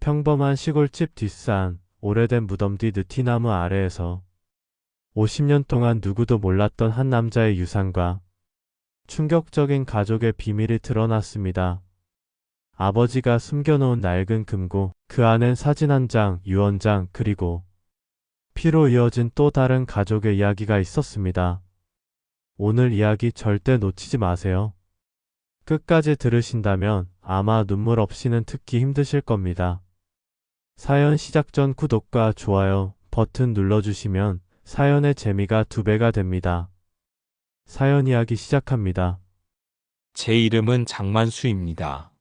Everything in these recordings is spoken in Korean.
평범한 시골집 뒷산, 오래된 무덤 뒤 느티나무 아래에서 50년 동안 누구도 몰랐던 한 남자의 유산과 충격적인 가족의 비밀이 드러났습니다. 아버지가 숨겨놓은 낡은 금고, 그 안엔 사진 한 장, 유언장, 그리고 피로 이어진 또 다른 가족의 이야기가 있었습니다. 오늘 이야기 절대 놓치지 마세요. 끝까지 들으신다면 아마 눈물 없이는 듣기 힘드실 겁니다. 사연 시작 전 구독과 좋아요 버튼 눌러주시면 사연의 재미가 2배가 됩니다. 사연 이야기 시작합니다. 제 이름은 장만수입니다.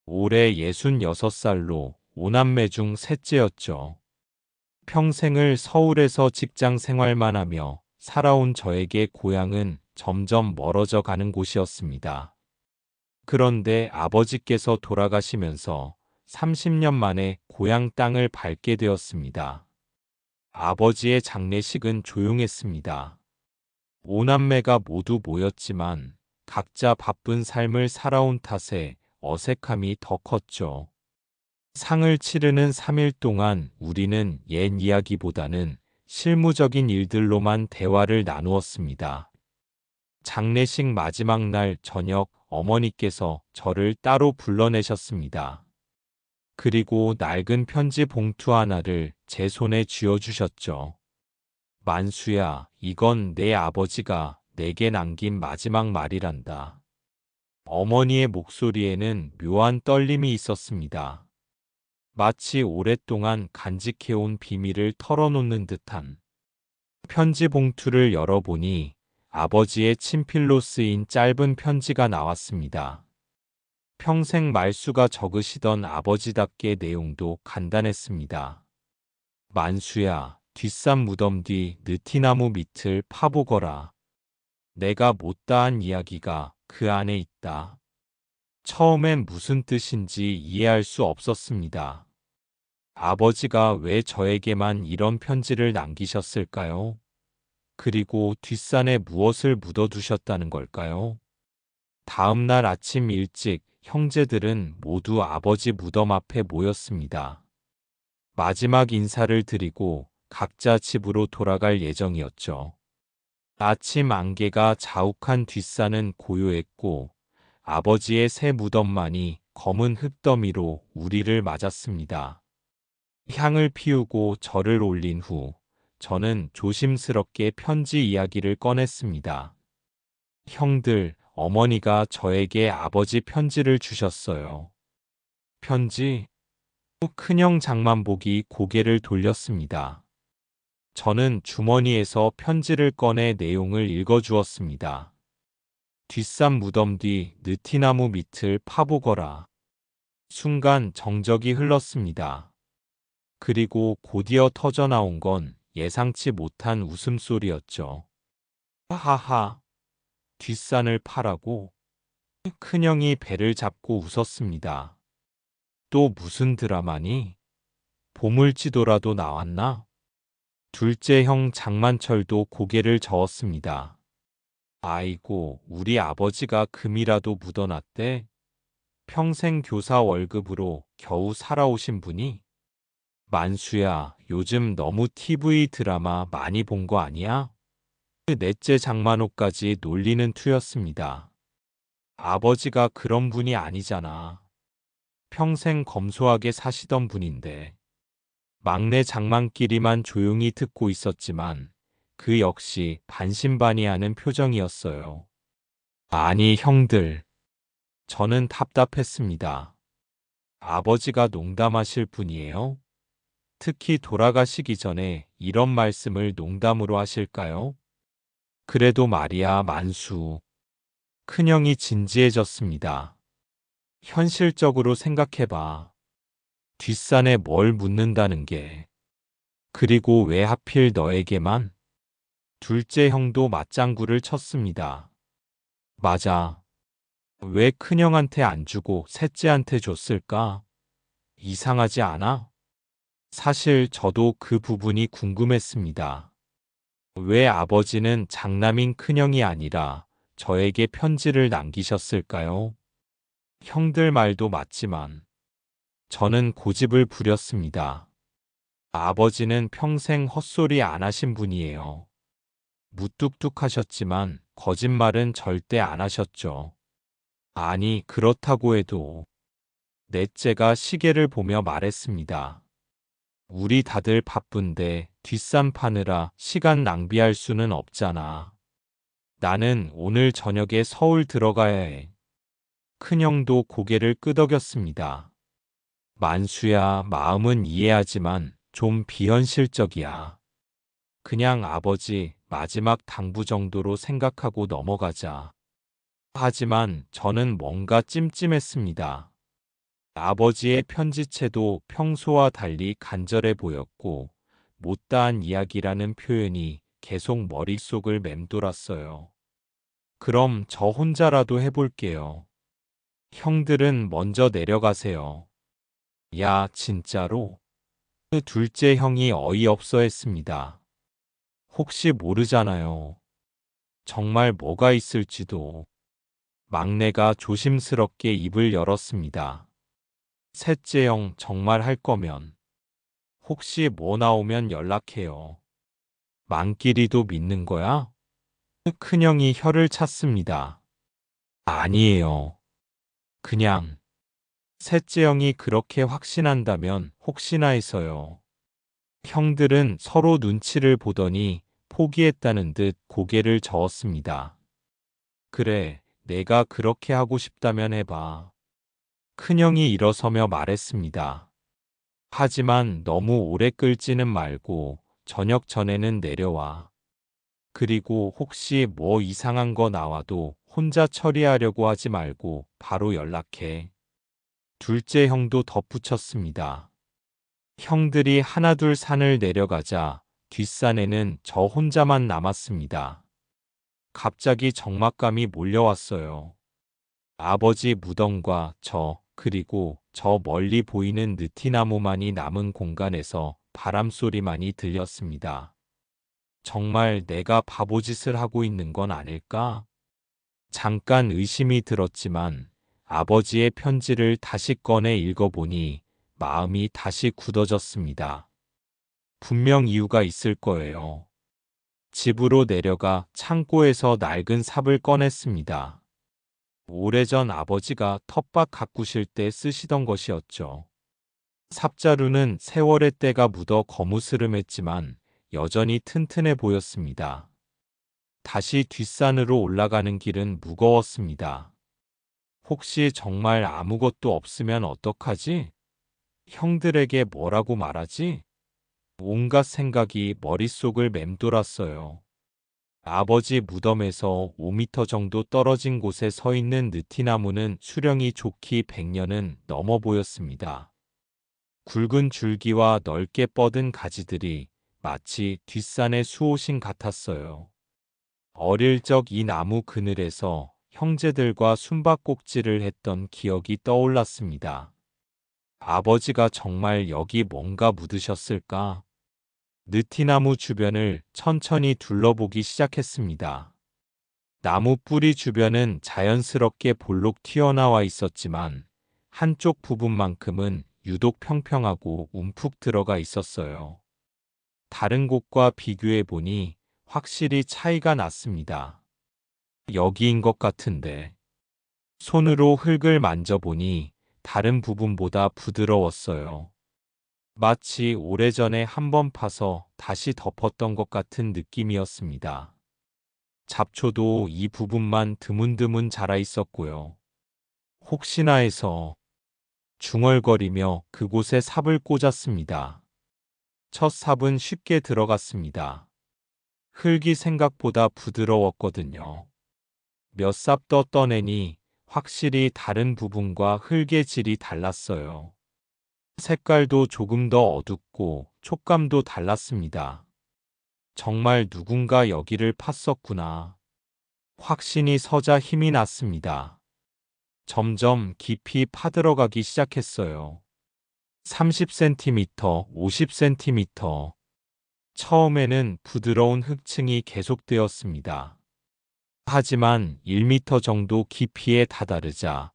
올해 66살로 5남매 중 셋째였죠. 평생을 서울에서 직장 생활만 하며 살아온 저에게 고향은 점점 멀어져 가는 곳이었습니다. 그런데 아버지께서 돌아가시면서 30년 만에 고향 땅을 밟게 되었습니다. 아버지의 장례식은 조용했습니다. 5남매가 모두 모였지만 각자 바쁜 삶을 살아온 탓에 어색함이 더 컸죠. 상을 치르는 3일 동안 우리는 옛 이야기보다는 실무적인 일들로만 대화를 나누었습니다. 장례식 마지막 날 저녁 어머니께서 저를 따로 불러내셨습니다. 그리고 낡은 편지 봉투 하나를 제 손에 쥐어주셨죠. 만수야, 이건 내 아버지가 내게 남긴 마지막 말이란다. 어머니의 목소리에는 묘한 떨림이 있었습니다. 마치 오랫동안 간직해온 비밀을 털어놓는 듯한. 편지 봉투를 열어보니 아버지의 친필로 쓰인 짧은 편지가 나왔습니다. 평생 말수가 적으시던 아버지답게 내용도 간단했습니다. 만수야, 뒷산 무덤 뒤 느티나무 밑을 파보거라. 내가 못다한 이야기가 그 안에 있다. 처음엔 무슨 뜻인지 이해할 수 없었습니다. 아버지가 왜 저에게만 이런 편지를 남기셨을까요? 그리고 뒷산에 무엇을 묻어두셨다는 걸까요? 다음 날 아침 일찍 형제들은 모두 아버지 무덤 앞에 모였습니다. 마지막 인사를 드리고 각자 집으로 돌아갈 예정이었죠. 아침 안개가 자욱한 뒷산은 고요했고 아버지의 새 무덤만이 검은 흙더미로 우리를 맞았습니다. 향을 피우고 절을 올린 후 저는 조심스럽게 편지 이야기를 꺼냈습니다. 형들, 어머니가 저에게 아버지 편지를 주셨어요. 편지? 큰형 장만복이 고개를 돌렸습니다. 저는 주머니에서 편지를 꺼내 내용을 읽어주었습니다. 뒷산 무덤 뒤 느티나무 밑을 파보거라. 순간 정적이 흘렀습니다. 그리고 곧이어 터져나온 건 예상치 못한 웃음소리였죠. 하하하. 뒷산을 파라고? 큰형이 배를 잡고 웃었습니다. 또 무슨 드라마니? 보물지도라도 나왔나? 둘째 형 장만철도 고개를 저었습니다. 아이고, 우리 아버지가 금이라도 묻어놨대? 평생 교사 월급으로 겨우 살아오신 분이? 만수야, 요즘 너무 TV 드라마 많이 본 거 아니야? 넷째 장만호까지 놀리는 투였습니다. 아버지가 그런 분이 아니잖아. 평생 검소하게 사시던 분인데. 막내 장만끼리만 조용히 듣고 있었지만 그 역시 반신반의하는 표정이었어요. 아니, 형들. 저는 답답했습니다. 아버지가 농담하실 분이에요? 특히 돌아가시기 전에 이런 말씀을 농담으로 하실까요? 그래도 말이야, 만수. 큰형이 진지해졌습니다. 현실적으로 생각해봐. 뒷산에 뭘 묻는다는 게. 그리고 왜 하필 너에게만? 둘째 형도 맞장구를 쳤습니다. 맞아. 왜 큰형한테 안 주고 셋째한테 줬을까? 이상하지 않아? 사실 저도 그 부분이 궁금했습니다. 왜 아버지는 장남인 큰형이 아니라 저에게 편지를 남기셨을까요? 형들 말도 맞지만 저는 고집을 부렸습니다. 아버지는 평생 헛소리 안 하신 분이에요. 무뚝뚝하셨지만 거짓말은 절대 안 하셨죠. 아니, 그렇다고 해도 넷째가 시계를 보며 말했습니다. 우리 다들 바쁜데 뒷산 파느라 시간 낭비할 수는 없잖아. 나는 오늘 저녁에 서울 들어가야 해. 큰형도 고개를 끄덕였습니다. 만수야, 마음은 이해하지만 좀 비현실적이야. 그냥 아버지 마지막 당부 정도로 생각하고 넘어가자. 하지만 저는 뭔가 찜찜했습니다. 아버지의 편지체도 평소와 달리 간절해 보였고, 못다한 이야기라는 표현이 계속 머릿속을 맴돌았어요. 그럼 저 혼자라도 해볼게요. 형들은 먼저 내려가세요. 야, 진짜로? 그 둘째 형이 어이없어 했습니다. 혹시 모르잖아요. 정말 뭐가 있을지도. 막내가 조심스럽게 입을 열었습니다. 셋째 형, 정말 할 거면. 혹시 뭐 나오면 연락해요. 만끼리도 믿는 거야? 큰형이 혀를 찼습니다. 아니에요. 그냥. 셋째 형이 그렇게 확신한다면 혹시나 해서요. 형들은 서로 눈치를 보더니 포기했다는 듯 고개를 저었습니다. 그래, 내가 그렇게 하고 싶다면 해봐. 큰형이 일어서며 말했습니다. 하지만 너무 오래 끌지는 말고 저녁 전에는 내려와. 그리고 혹시 뭐 이상한 거 나와도 혼자 처리하려고 하지 말고 바로 연락해. 둘째 형도 덧붙였습니다. 형들이 하나둘 산을 내려가자 뒷산에는 저 혼자만 남았습니다. 갑자기 적막감이 몰려왔어요. 아버지 무덤과 저, 그리고 저 멀리 보이는 느티나무만이 남은 공간에서 바람소리만이 들렸습니다. 정말 내가 바보짓을 하고 있는 건 아닐까? 잠깐 의심이 들었지만 아버지의 편지를 다시 꺼내 읽어보니 마음이 다시 굳어졌습니다. 분명 이유가 있을 거예요. 집으로 내려가 창고에서 낡은 삽을 꺼냈습니다. 오래전 아버지가 텃밭 가꾸실 때 쓰시던 것이었죠. 삽자루는 세월의 때가 묻어 거무스름했지만 여전히 튼튼해 보였습니다. 다시 뒷산으로 올라가는 길은 무거웠습니다. 혹시 정말 아무것도 없으면 어떡하지? 형들에게 뭐라고 말하지? 온갖 생각이 머릿속을 맴돌았어요. 아버지 무덤에서 5미터 정도 떨어진 곳에 서 있는 느티나무는 수령이 좋기 100년은 넘어 보였습니다. 굵은 줄기와 넓게 뻗은 가지들이 마치 뒷산의 수호신 같았어요. 어릴 적 이 나무 그늘에서 형제들과 숨바꼭질을 했던 기억이 떠올랐습니다. 아버지가 정말 여기 뭔가 묻으셨을까? 느티나무 주변을 천천히 둘러보기 시작했습니다. 나무 뿌리 주변은 자연스럽게 볼록 튀어나와 있었지만 한쪽 부분만큼은 유독 평평하고 움푹 들어가 있었어요. 다른 곳과 비교해 보니 확실히 차이가 났습니다. 여기인 것 같은데. 손으로 흙을 만져보니 다른 부분보다 부드러웠어요. 마치 오래전에 한 번 파서 다시 덮었던 것 같은 느낌이었습니다. 잡초도 이 부분만 드문드문 자라 있었고요. 혹시나 해서 중얼거리며 그곳에 삽을 꽂았습니다. 첫 삽은 쉽게 들어갔습니다. 흙이 생각보다 부드러웠거든요. 몇 삽 더 떠내니 확실히 다른 부분과 흙의 질이 달랐어요. 색깔도 조금 더 어둡고 촉감도 달랐습니다. 정말 누군가 여기를 팠었구나. 확신이 서자 힘이 났습니다. 점점 깊이 파들어가기 시작했어요. 30cm, 50cm. 처음에는 부드러운 흙층이 계속되었습니다. 하지만 1m 정도 깊이에 다다르자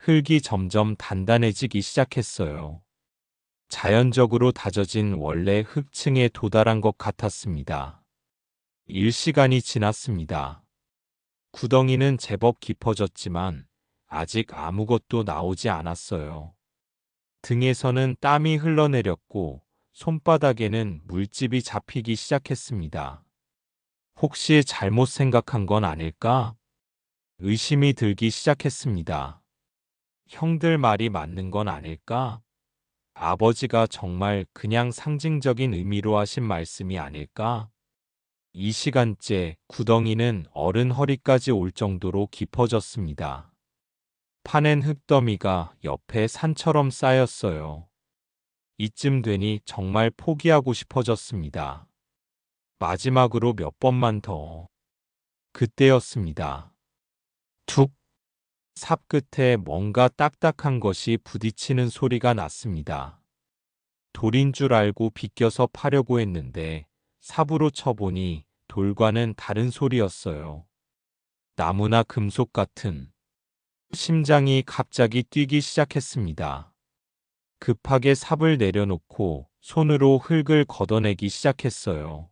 흙이 점점 단단해지기 시작했어요. 자연적으로 다져진 원래 흙층에 도달한 것 같았습니다. 일시간이 지났습니다. 구덩이는 제법 깊어졌지만 아직 아무것도 나오지 않았어요. 등에서는 땀이 흘러내렸고 손바닥에는 물집이 잡히기 시작했습니다. 혹시 잘못 생각한 건 아닐까? 의심이 들기 시작했습니다. 형들 말이 맞는 건 아닐까? 아버지가 정말 그냥 상징적인 의미로 하신 말씀이 아닐까? 이 시간째 구덩이는 어른 허리까지 올 정도로 깊어졌습니다. 파낸 흙더미가 옆에 산처럼 쌓였어요. 이쯤 되니 정말 포기하고 싶어졌습니다. 마지막으로 몇 번만 더. 그때였습니다. 툭! 삽 끝에 뭔가 딱딱한 것이 부딪히는 소리가 났습니다. 돌인 줄 알고 비껴서 파려고 했는데 삽으로 쳐보니 돌과는 다른 소리였어요. 나무나 금속 같은. 심장이 갑자기 뛰기 시작했습니다. 급하게 삽을 내려놓고 손으로 흙을 걷어내기 시작했어요.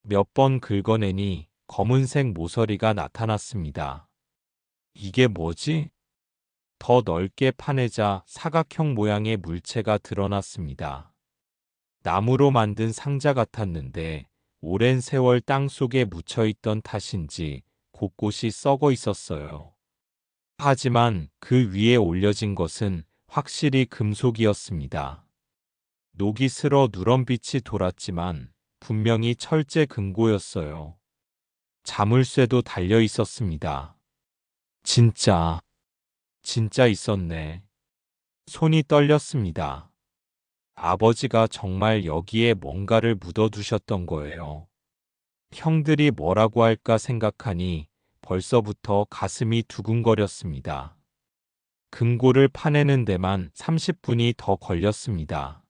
몇 번 긁어내니 검은색 모서리가 나타났습니다. 이게 뭐지? 더 넓게 파내자 사각형 모양의 물체가 드러났습니다. 나무로 만든 상자 같았는데 오랜 세월 땅 속에 묻혀있던 탓인지 곳곳이 썩어 있었어요. 하지만 그 위에 올려진 것은 확실히 금속이었습니다. 녹이 슬어 누런빛이 돌았지만 분명히 철제 금고였어요. 자물쇠도 달려 있었습니다. 진짜 있었네. 손이 떨렸습니다. 아버지가 정말 여기에 뭔가를 묻어두셨던 거예요. 형들이 뭐라고 할까 생각하니 벌써부터 가슴이 두근거렸습니다. 금고를 파내는 데만 30분이 더 걸렸습니다.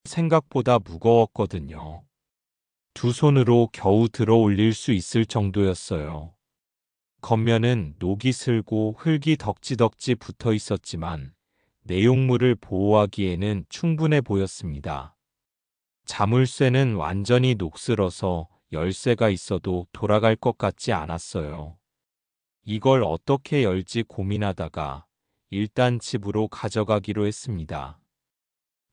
생각보다 무거웠거든요. 두 손으로 겨우 들어 올릴 수 있을 정도였어요. 겉면은 녹이 슬고 흙이 덕지덕지 붙어 있었지만 내용물을 보호하기에는 충분해 보였습니다. 자물쇠는 완전히 녹슬어서 열쇠가 있어도 돌아갈 것 같지 않았어요. 이걸 어떻게 열지 고민하다가 일단 집으로 가져가기로 했습니다.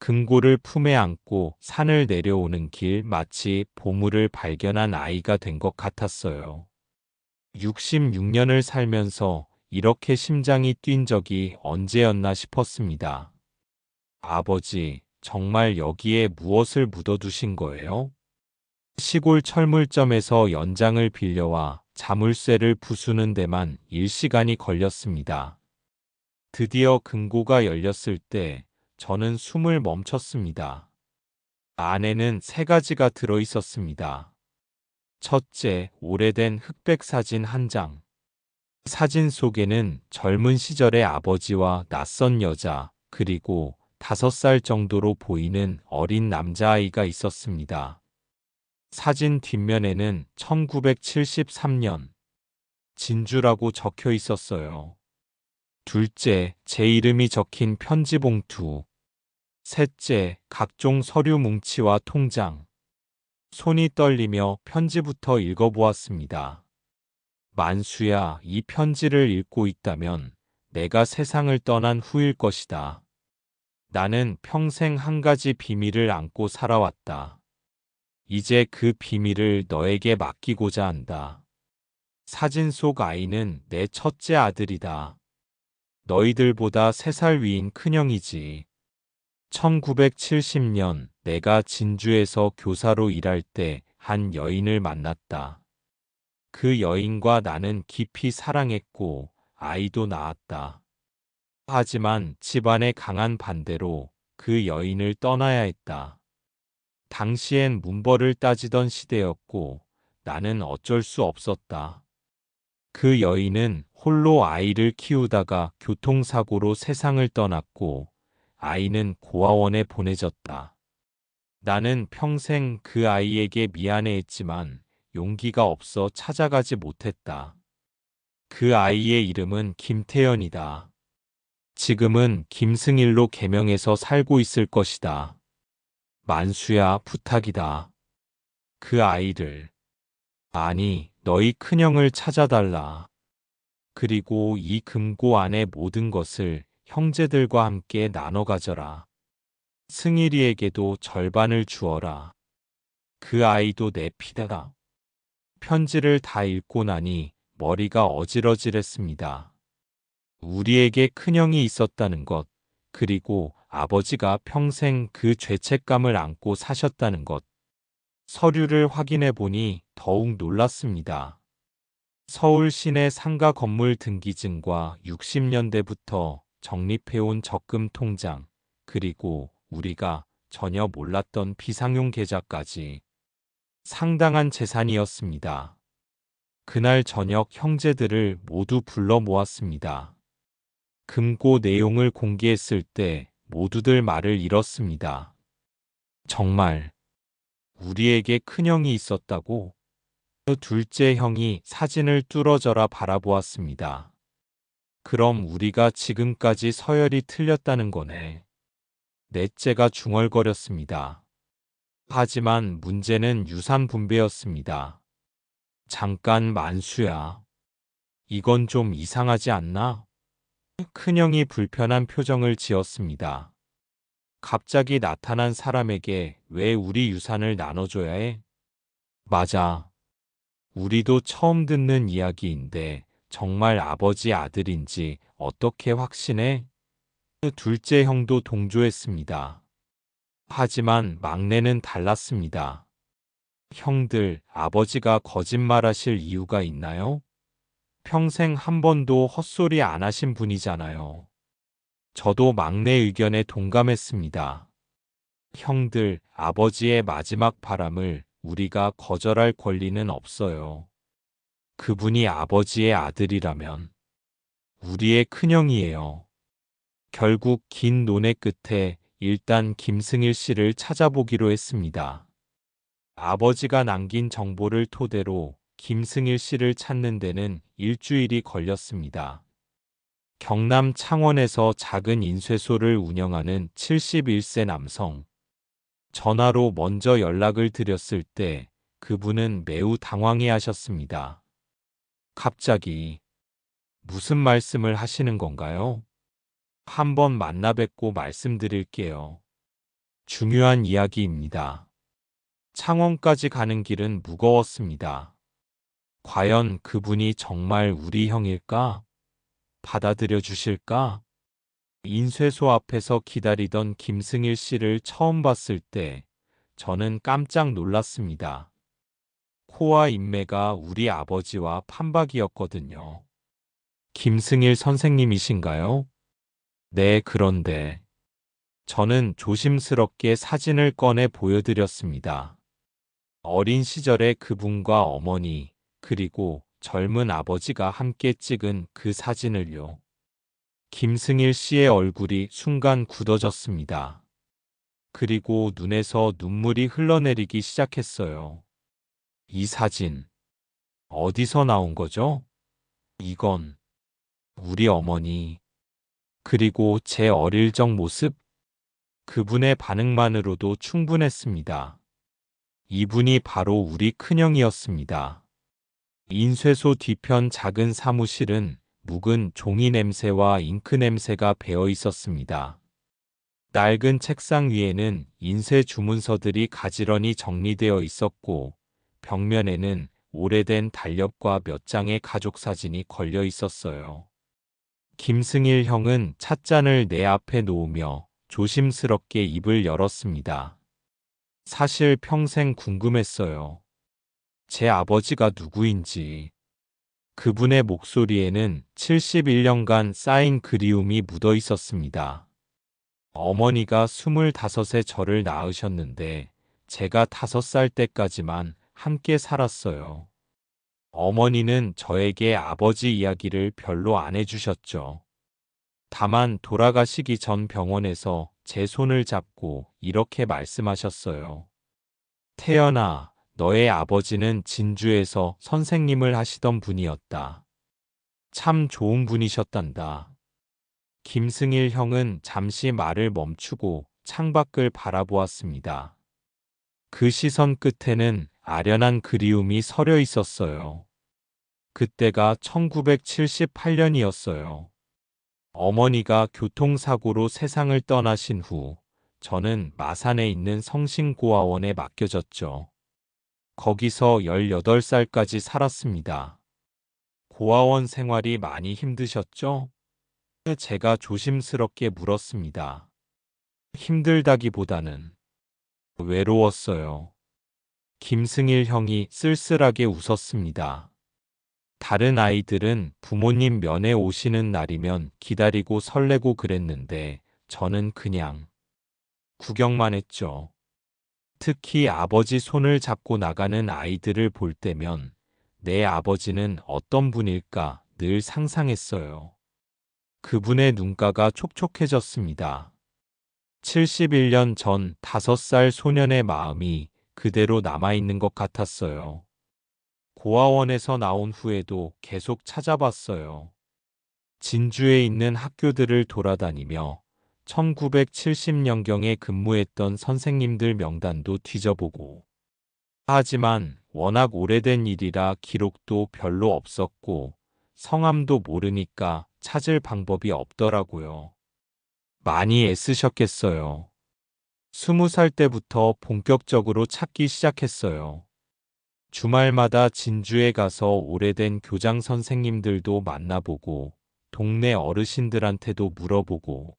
금고를 품에 안고 산을 내려오는 길 마치 보물을 발견한 아이가 된 것 같았어요. 66년을 살면서 이렇게 심장이 뛴 적이 언제였나 싶었습니다. 아버지, 정말 여기에 무엇을 묻어두신 거예요? 시골 철물점에서 연장을 빌려와 자물쇠를 부수는 데만 일시간이 걸렸습니다. 드디어 금고가 열렸을 때 저는 숨을 멈췄습니다. 안에는 세 가지가 들어 있었습니다. 첫째, 오래된 흑백 사진 한 장. 사진 속에는 젊은 시절의 아버지와 낯선 여자, 그리고 5살 정도로 보이는 어린 남자아이가 있었습니다. 사진 뒷면에는 1973년 진주라고 적혀 있었어요. 둘째, 제 이름이 적힌 편지 봉투. 셋째, 각종 서류 뭉치와 통장. 손이 떨리며 편지부터 읽어보았습니다. 만수야, 이 편지를 읽고 있다면 내가 세상을 떠난 후일 것이다. 나는 평생 한 가지 비밀을 안고 살아왔다. 이제 그 비밀을 너에게 맡기고자 한다. 사진 속 아이는 내 첫째 아들이다. 너희들보다 3살 위인 큰형이지. 1970년 내가 진주에서 교사로 일할 때 한 여인을 만났다. 그 여인과 나는 깊이 사랑했고 아이도 낳았다. 하지만 집안의 강한 반대로 그 여인을 떠나야 했다. 당시엔 문벌을 따지던 시대였고 나는 어쩔 수 없었다. 그 여인은 홀로 아이를 키우다가 교통사고로 세상을 떠났고 아이는 고아원에 보내졌다. 나는 평생 그 아이에게 미안해했지만 용기가 없어 찾아가지 못했다. 그 아이의 이름은 김태연이다. 지금은 김승일로 개명해서 살고 있을 것이다. 만수야, 부탁이다. 그 아이를, 아니, 너희 큰형을 찾아달라. 그리고 이 금고 안의 모든 것을 형제들과 함께 나눠 가져라. 승일이에게도 절반을 주어라. 그 아이도 내 피다. 편지를 다 읽고 나니 머리가 어질어질했습니다. 우리에게 큰형이 있었다는 것, 그리고 아버지가 평생 그 죄책감을 안고 사셨다는 것. 서류를 확인해 보니 더욱 놀랐습니다. 서울 시내 상가 건물 등기증과 60년대부터 적립해온 적금 통장, 그리고 우리가 전혀 몰랐던 비상용 계좌까지 상당한 재산이었습니다. 그날 저녁 형제들을 모두 불러 모았습니다. 금고 내용을 공개했을 때 모두들 말을 잃었습니다. 정말 우리에게 큰형이 있었다고? 둘째 형이 사진을 뚫어져라 바라보았습니다. 그럼 우리가 지금까지 서열이 틀렸다는 거네. 넷째가 중얼거렸습니다. 하지만 문제는 유산 분배였습니다. 잠깐 만수야. 이건 좀 이상하지 않나? 큰형이 불편한 표정을 지었습니다. 갑자기 나타난 사람에게 왜 우리 유산을 나눠줘야 해? 맞아. 우리도 처음 듣는 이야기인데 정말 아버지 아들인지 어떻게 확신해? 둘째 형도 동조했습니다. 하지만 막내는 달랐습니다. 형들, 아버지가 거짓말하실 이유가 있나요? 평생 한 번도 헛소리 안 하신 분이잖아요. 저도 막내 의견에 동감했습니다. 형들, 아버지의 마지막 바람을 우리가 거절할 권리는 없어요. 그분이 아버지의 아들이라면 우리의 큰형이에요. 결국 긴 논의 끝에 일단 김승일 씨를 찾아보기로 했습니다. 아버지가 남긴 정보를 토대로 김승일 씨를 찾는 데는 일주일이 걸렸습니다. 경남 창원에서 작은 인쇄소를 운영하는 71세 남성. 전화로 먼저 연락을 드렸을 때 그분은 매우 당황해 하셨습니다. 갑자기 무슨 말씀을 하시는 건가요? 한번 만나 뵙고 말씀드릴게요. 중요한 이야기입니다. 창원까지 가는 길은 무거웠습니다. 과연 그분이 정말 우리 형일까? 받아들여 주실까? 인쇄소 앞에서 기다리던 김승일 씨를 처음 봤을 때 저는 깜짝 놀랐습니다. 코와 인매가 우리 아버지와 판박이었거든요. 김승일 선생님이신가요? 네, 그런데 저는 조심스럽게 사진을 꺼내 보여드렸습니다. 어린 시절의 그분과 어머니, 그리고 젊은 아버지가 함께 찍은 그 사진을요. 김승일 씨의 얼굴이 순간 굳어졌습니다. 그리고 눈에서 눈물이 흘러내리기 시작했어요. 이 사진, 어디서 나온 거죠? 이건 우리 어머니, 그리고 제 어릴 적 모습? 그분의 반응만으로도 충분했습니다. 이분이 바로 우리 큰형이었습니다. 인쇄소 뒤편 작은 사무실은 묵은 종이 냄새와 잉크 냄새가 배어 있었습니다. 낡은 책상 위에는 인쇄 주문서들이 가지런히 정리되어 있었고, 벽면에는 오래된 달력과 몇 장의 가족 사진이 걸려 있었어요. 김승일 형은 찻잔을 내 앞에 놓으며 조심스럽게 입을 열었습니다. 사실 평생 궁금했어요. 제 아버지가 누구인지. 그분의 목소리에는 71년간 쌓인 그리움이 묻어 있었습니다. 어머니가 25에 저를 낳으셨는데 제가 5살 때까지만 함께 살았어요. 어머니는 저에게 아버지 이야기를 별로 안 해주셨죠. 다만 돌아가시기 전 병원에서 제 손을 잡고 이렇게 말씀하셨어요. 태연아, 너의 아버지는 진주에서 선생님을 하시던 분이었다. 참 좋은 분이셨단다. 김승일 형은 잠시 말을 멈추고 창밖을 바라보았습니다. 그 시선 끝에는 아련한 그리움이 서려 있었어요. 그때가 1978년이었어요. 어머니가 교통사고로 세상을 떠나신 후 저는 마산에 있는 성심고아원에 맡겨졌죠. 거기서 18살까지 살았습니다. 고아원 생활이 많이 힘드셨죠? 제가 조심스럽게 물었습니다. 힘들다기보다는 외로웠어요. 김승일 형이 쓸쓸하게 웃었습니다. 다른 아이들은 부모님 면회 오시는 날이면 기다리고 설레고 그랬는데 저는 그냥 구경만 했죠. 특히 아버지 손을 잡고 나가는 아이들을 볼 때면 내 아버지는 어떤 분일까 늘 상상했어요. 그분의 눈가가 촉촉해졌습니다. 71년 전 5살 소년의 마음이 그대로 남아있는 것 같았어요. 고아원에서 나온 후에도 계속 찾아봤어요. 진주에 있는 학교들을 돌아다니며 1970년경에 근무했던 선생님들 명단도 뒤져보고. 하지만 워낙 오래된 일이라 기록도 별로 없었고 성함도 모르니까 찾을 방법이 없더라고요. 많이 애쓰셨겠어요. 20살 때부터 본격적으로 찾기 시작했어요. 주말마다 진주에 가서 오래된 교장 선생님들도 만나보고 동네 어르신들한테도 물어보고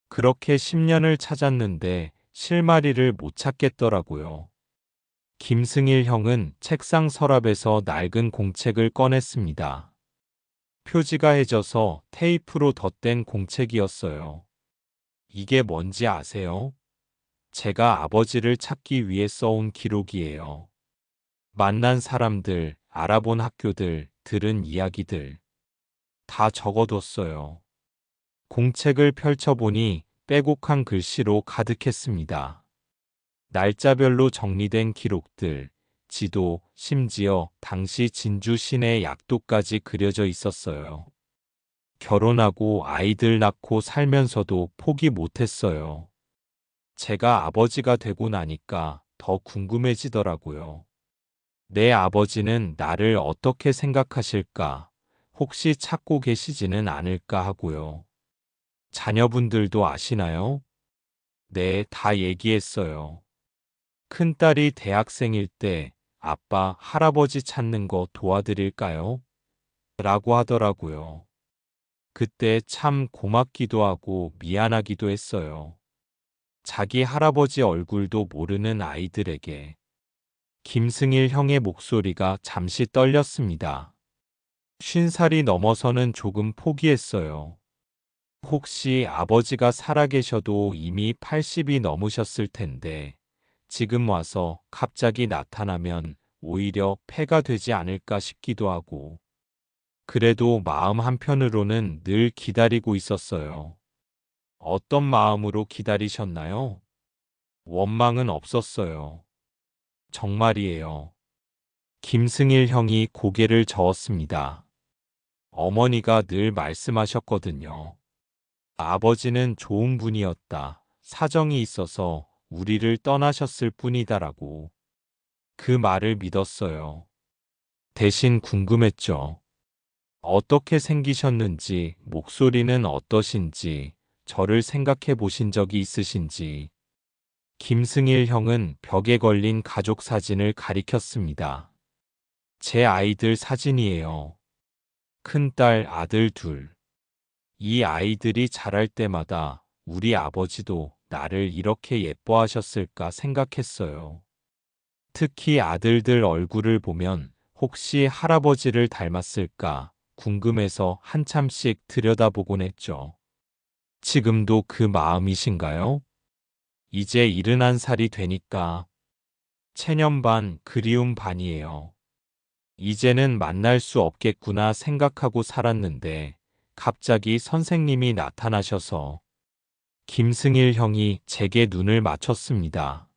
그렇게 10년을 찾았는데 실마리를 못 찾겠더라고요. 김승일 형은 책상 서랍에서 낡은 공책을 꺼냈습니다. 표지가 해져서 테이프로 덧댄 공책이었어요. 이게 뭔지 아세요? 제가 아버지를 찾기 위해 써온 기록이에요. 만난 사람들, 알아본 학교들, 들은 이야기들 다 적어뒀어요. 공책을 펼쳐보니 빼곡한 글씨로 가득했습니다. 날짜별로 정리된 기록들, 지도, 심지어 당시 진주 시내 약도까지 그려져 있었어요. 결혼하고 아이들 낳고 살면서도 포기 못했어요. 제가 아버지가 되고 나니까 더 궁금해지더라고요. 내 아버지는 나를 어떻게 생각하실까? 혹시 찾고 계시지는 않을까 하고요. 자녀분들도 아시나요? 네, 다 얘기했어요. 큰딸이 대학생일 때 아빠, 할아버지 찾는 거 도와드릴까요? 라고 하더라고요. 그때 참 고맙기도 하고 미안하기도 했어요. 자기 할아버지 얼굴도 모르는 아이들에게. 김승일 형의 목소리가 잠시 떨렸습니다. 50살이 넘어서는 조금 포기했어요. 혹시 아버지가 살아계셔도 이미 80이 넘으셨을 텐데 지금 와서 갑자기 나타나면 오히려 폐가 되지 않을까 싶기도 하고 그래도 마음 한편으로는 늘 기다리고 있었어요. 어떤 마음으로 기다리셨나요? 원망은 없었어요. 정말이에요. 김승일 형이 고개를 저었습니다. 어머니가 늘 말씀하셨거든요. 아버지는 좋은 분이었다. 사정이 있어서 우리를 떠나셨을 뿐이다라고. 그 말을 믿었어요. 대신 궁금했죠. 어떻게 생기셨는지, 목소리는 어떠신지, 저를 생각해 보신 적이 있으신지. 김승일 형은 벽에 걸린 가족 사진을 가리켰습니다. 제 아이들 사진이에요. 큰딸, 아들 둘. 이 아이들이 자랄 때마다 우리 아버지도 나를 이렇게 예뻐하셨을까 생각했어요. 특히 아들들 얼굴을 보면 혹시 할아버지를 닮았을까 궁금해서 한참씩 들여다보곤 했죠. 지금도 그 마음이신가요? 이제 71살이 되니까 체념 반, 그리움 반이에요. 이제는 만날 수 없겠구나 생각하고 살았는데 갑자기 선생님이 나타나셔서 김승일 형이 제게 눈을 맞췄습니다.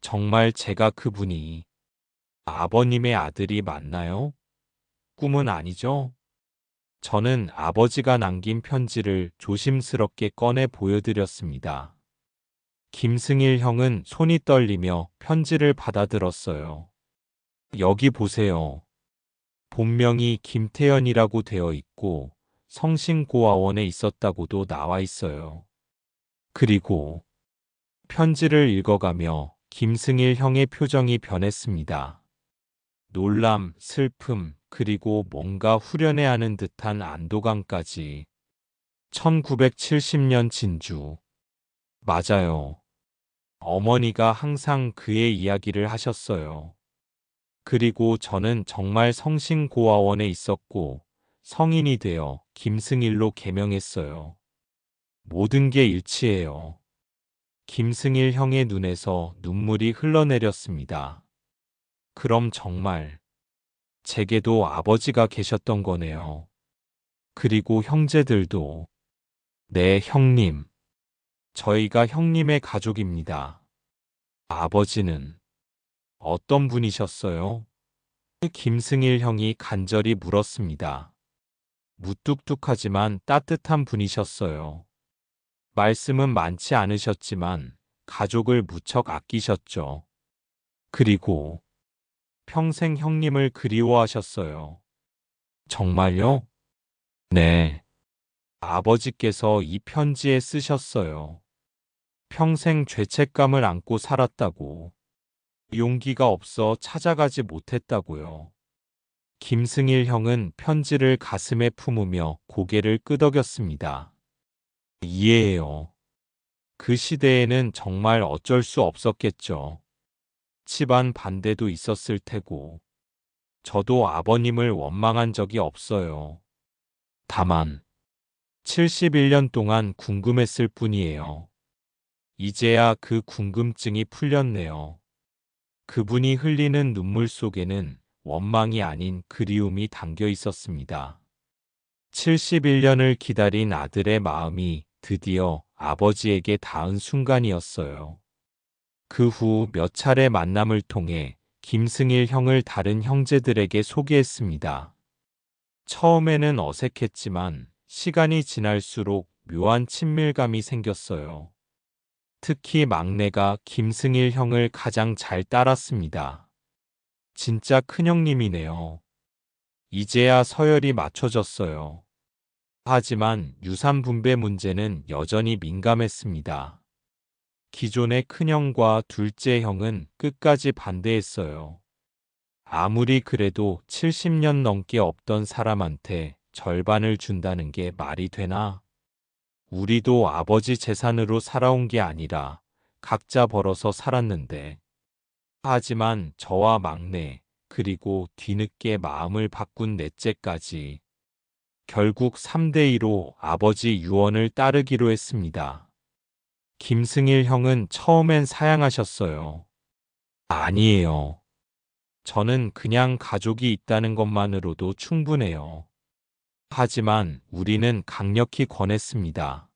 정말 제가 그분이 아버님의 아들이 맞나요? 꿈은 아니죠? 저는 아버지가 남긴 편지를 조심스럽게 꺼내 보여드렸습니다. 김승일 형은 손이 떨리며 편지를 받아들었어요. 여기 보세요. 본명이 김태연이라고 되어 있고 성신고아원에 있었다고도 나와 있어요. 그리고 편지를 읽어가며 김승일 형의 표정이 변했습니다. 놀람, 슬픔, 그리고 뭔가 후련해하는 듯한 안도감까지. 1970년 진주. 맞아요. 어머니가 항상 그의 이야기를 하셨어요. 그리고 저는 정말 성신고아원에 있었고 성인이 되어 김승일로 개명했어요. 모든 게 일치해요. 김승일 형의 눈에서 눈물이 흘러내렸습니다. 그럼 정말 제게도 아버지가 계셨던 거네요. 그리고 형제들도. 네, 형님. 저희가 형님의 가족입니다. 아버지는 어떤 분이셨어요? 김승일 형이 간절히 물었습니다. 무뚝뚝하지만 따뜻한 분이셨어요. 말씀은 많지 않으셨지만 가족을 무척 아끼셨죠. 그리고 평생 형님을 그리워하셨어요. 정말요? 네. 아버지께서 이 편지에 쓰셨어요. 평생 죄책감을 안고 살았다고. 용기가 없어 찾아가지 못했다고요. 김승일 형은 편지를 가슴에 품으며 고개를 끄덕였습니다. 이해해요. 그 시대에는 정말 어쩔 수 없었겠죠. 집안 반대도 있었을 테고. 저도 아버님을 원망한 적이 없어요. 다만 71년 동안 궁금했을 뿐이에요. 이제야 그 궁금증이 풀렸네요. 그분이 흘리는 눈물 속에는 원망이 아닌 그리움이 담겨 있었습니다. 71년을 기다린 아들의 마음이 드디어 아버지에게 닿은 순간이었어요. 그 후 몇 차례 만남을 통해 김승일 형을 다른 형제들에게 소개했습니다. 처음에는 어색했지만 시간이 지날수록 묘한 친밀감이 생겼어요. 특히 막내가 김승일 형을 가장 잘 따랐습니다. 진짜 큰형님이네요. 이제야 서열이 맞춰졌어요. 하지만 유산 분배 문제는 여전히 민감했습니다. 기존의 큰형과 둘째 형은 끝까지 반대했어요. 아무리 그래도 70년 넘게 없던 사람한테 절반을 준다는 게 말이 되나? 우리도 아버지 재산으로 살아온 게 아니라 각자 벌어서 살았는데. 하지만 저와 막내, 그리고 뒤늦게 마음을 바꾼 넷째까지 결국 3대2로 아버지 유언을 따르기로 했습니다. 김승일 형은 처음엔 사양하셨어요. 아니에요. 저는 그냥 가족이 있다는 것만으로도 충분해요. 하지만 우리는 강력히 권했습니다.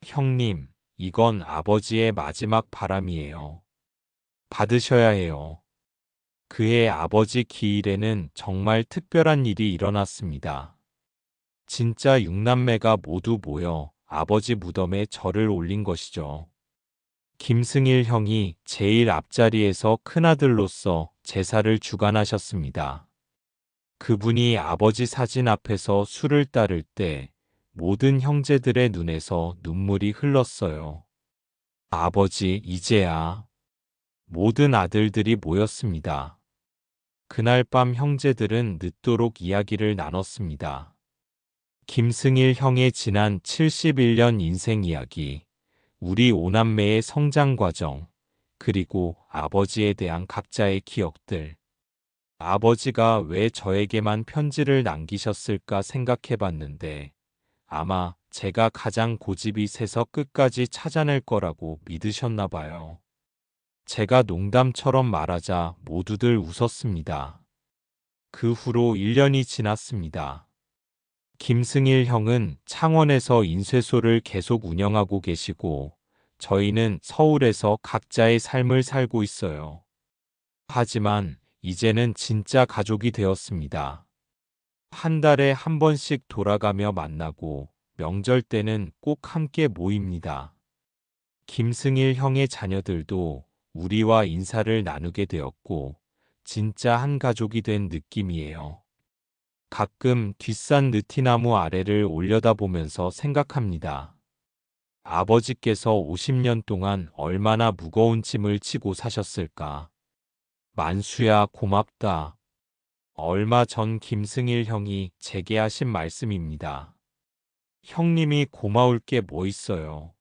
형님, 이건 아버지의 마지막 바람이에요. 받으셔야 해요. 그의 아버지 기일에는 정말 특별한 일이 일어났습니다. 진짜 6남매가 모두 모여 아버지 무덤에 절을 올린 것이죠. 김승일 형이 제일 앞자리에서 큰아들로서 제사를 주관하셨습니다. 그분이 아버지 사진 앞에서 술을 따를 때 모든 형제들의 눈에서 눈물이 흘렀어요. 아버지, 이제야. 모든 아들들이 모였습니다. 그날 밤 형제들은 늦도록 이야기를 나눴습니다. 김승일 형의 지난 71년 인생 이야기, 우리 오남매의 성장 과정, 그리고 아버지에 대한 각자의 기억들. 아버지가 왜 저에게만 편지를 남기셨을까 생각해 봤는데, 아마 제가 가장 고집이 세서 끝까지 찾아낼 거라고 믿으셨나 봐요. 제가 농담처럼 말하자 모두들 웃었습니다. 그 후로 1년이 지났습니다. 김승일 형은 창원에서 인쇄소를 계속 운영하고 계시고, 저희는 서울에서 각자의 삶을 살고 있어요. 하지만 이제는 진짜 가족이 되었습니다. 한 달에 한 번씩 돌아가며 만나고 명절 때는 꼭 함께 모입니다. 김승일 형의 자녀들도 우리와 인사를 나누게 되었고 진짜 한 가족이 된 느낌이에요. 가끔 뒷산 느티나무 아래를 올려다보면서 생각합니다. 아버지께서 50년 동안 얼마나 무거운 짐을 지고 사셨을까. 만수야 고맙다. 얼마 전 김승일 형이 제게 하신 말씀입니다. 형님이 고마울 게 뭐 있어요.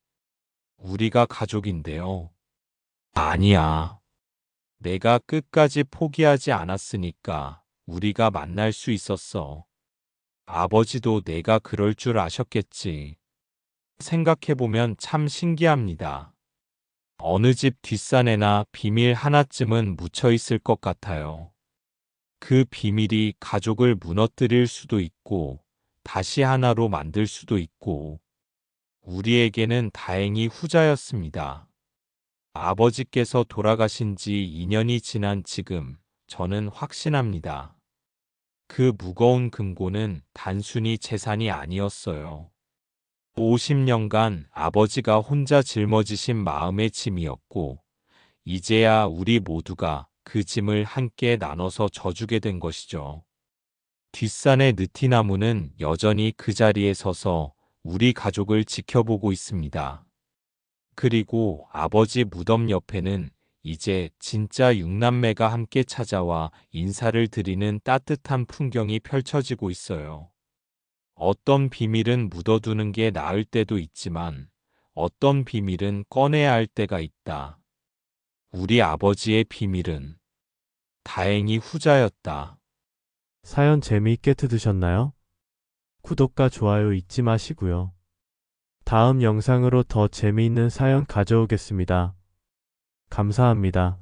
우리가 가족인데요. 아니야. 내가 끝까지 포기하지 않았으니까 우리가 만날 수 있었어. 아버지도 내가 그럴 줄 아셨겠지. 생각해보면 참 신기합니다. 어느 집 뒷산에나 비밀 하나쯤은 묻혀 있을 것 같아요. 그 비밀이 가족을 무너뜨릴 수도 있고, 다시 하나로 만들 수도 있고, 우리에게는 다행히 후자였습니다. 아버지께서 돌아가신 지 2년이 지난 지금, 저는 확신합니다. 그 무거운 금고는 단순히 재산이 아니었어요. 50년간 아버지가 혼자 짊어지신 마음의 짐이었고, 이제야 우리 모두가 그 짐을 함께 나눠서 져주게 된 것이죠. 뒷산의 느티나무는 여전히 그 자리에 서서 우리 가족을 지켜보고 있습니다. 그리고 아버지 무덤 옆에는 이제 진짜 육남매가 함께 찾아와 인사를 드리는 따뜻한 풍경이 펼쳐지고 있어요. 어떤 비밀은 묻어두는 게 나을 때도 있지만 어떤 비밀은 꺼내야 할 때가 있다. 우리 아버지의 비밀은 다행히 후자였다. 사연 재미있게 들으셨나요? 구독과 좋아요 잊지 마시고요. 다음 영상으로 더 재미있는 사연 가져오겠습니다. 감사합니다.